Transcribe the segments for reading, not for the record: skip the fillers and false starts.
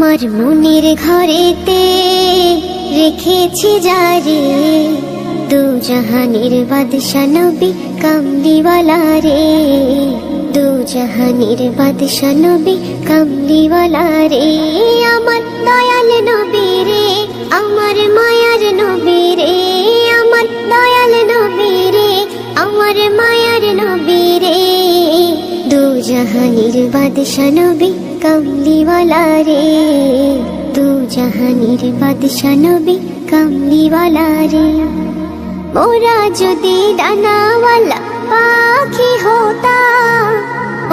আমার মনের ঘরেতে রেখেছি যারে, দু জাহানের বাদশা নবী কামলিওয়ালা রে, দু জাহানের বাদশা নবী কামলিওয়ালা রে। আমার দয়াল নবী রে, আমার মায়ার নবী রে, আমার দয়াল নবী রে, আমার মায়ার নবী রে, দু জাহানের বাদশা নবী কামলিওয়ালা রে, দু জাহানের বাদশা নবী কামলিওয়ালা রে। মোরা যদি ডানাওয়ালা পাখি হতাম,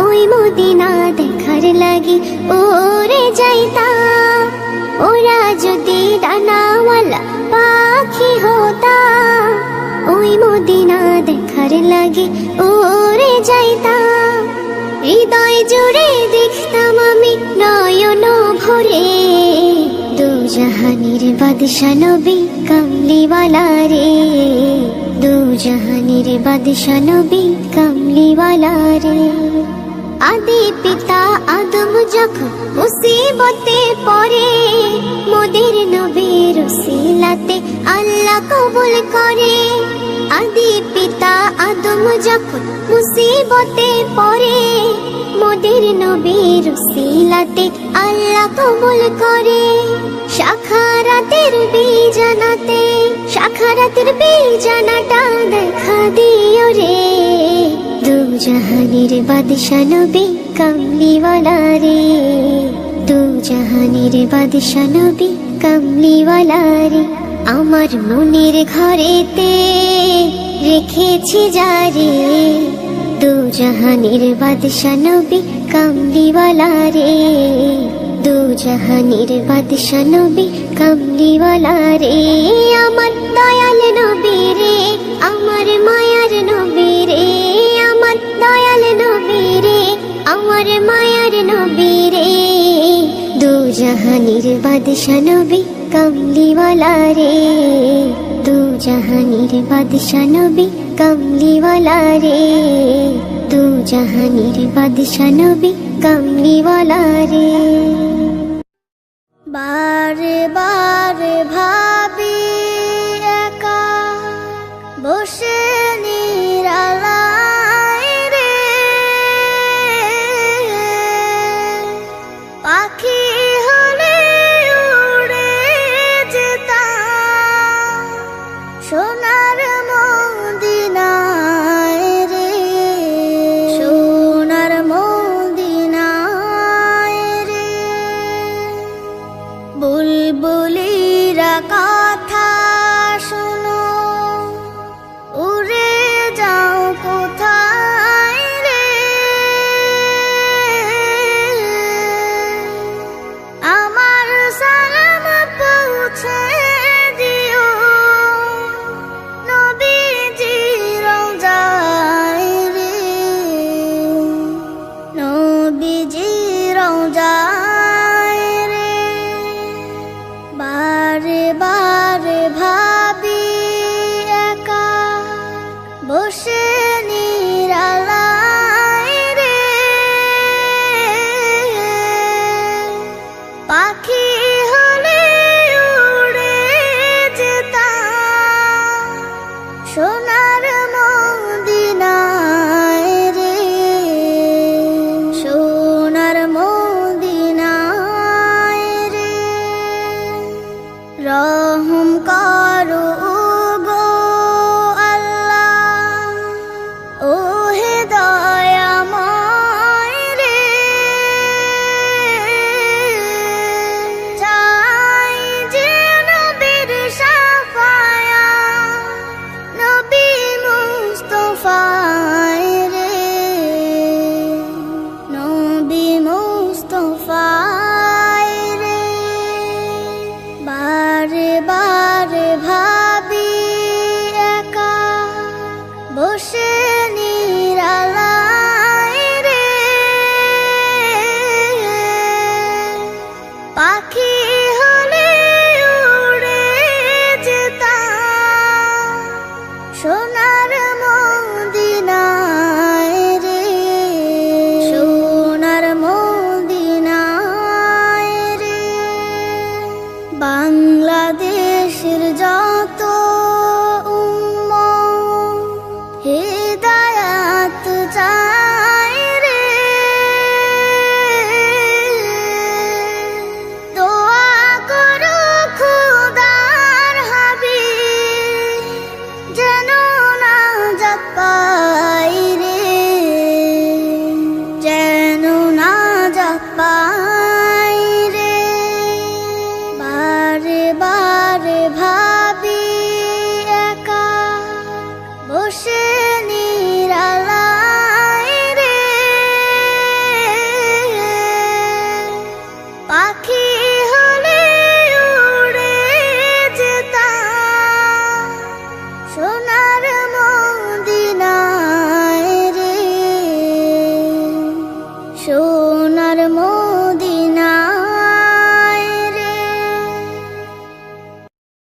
ওই মদিনা দেখার লাগি ওরে যাইতাম। ওরা যদি ডানাওয়ালা পাখি হতাম, ওই মদিনা দেখার লাগি ওরে যাইতাম। হৃদয় জুড়ে দেখতাম আমি নয়ন ভরে, দু জাহানের বাদশা নবী কামলিওয়ালা রে, দু জাহানের বাদশা নবী কামলিওয়ালা রে। আদি পিতা আদম যখন মুসিবতে পড়ে, মোদের নবীর উসিলাতে আল্লাহ কবুল করে। আদি পিতা আদম যখন মুসিবতে পড়ে, মোদের নবীর উসিলাতে আল্লাহ কবুল করে। শাখারাতের বীজানাতে, শাখারাতের বীজানাটা দেখা দিও রে, দু জাহানের বাদশা নবী কামলিওয়ালা রে, দু জাহানের বাদশা নবী কামলিওয়ালা রে। আমার মনের ঘরেতে রেখেছি যারে, দু জাহানের বাদশা নবী কামলিওয়ালা রে, দু জাহানের বাদশা নবী কামলিওয়ালা রে। আমার দয়াল নবী রে, আমার মায়ার নবী রে, আমার দয়াল নবী রে, আমার মায়ার নবী রে, দু জাহানের বাদশা নবী কামলিওয়ালা রে, দু জাহানের বাদশা নবী কামলিওয়ালা রে, দু জাহানের বাদশা নবী কামলিওয়ালা রে। বারে বারে ভাবি একা বসে নিরালায় রে, পাখি হলে উড়ে যেতাম সোনার মদিনায় রে, সোনার মদিনায় রে। বুলবুলিরা কথা শোনো, উড়ে যাও কোথায় রে, আমার সালাম পৌঁছে দিও নবীজি রওজায় রে, নবীজি রওজায় রে। বারে বারে ভাবি একা বসে নিরালায় রে, পাখি হলে উড়ে যেতাম সোনার মদিনায় রে, সোনার মদিনায় রে। রহম করো গো আল্লাহ, ও হে দয়াময় রে, চাই যে নবীর শাফায়াত, নবী মুস্তাফায় রে, নবী মুস্তাফায় রে। বারে বারে ভাবি একা বসে নিরালায় রে, পাখি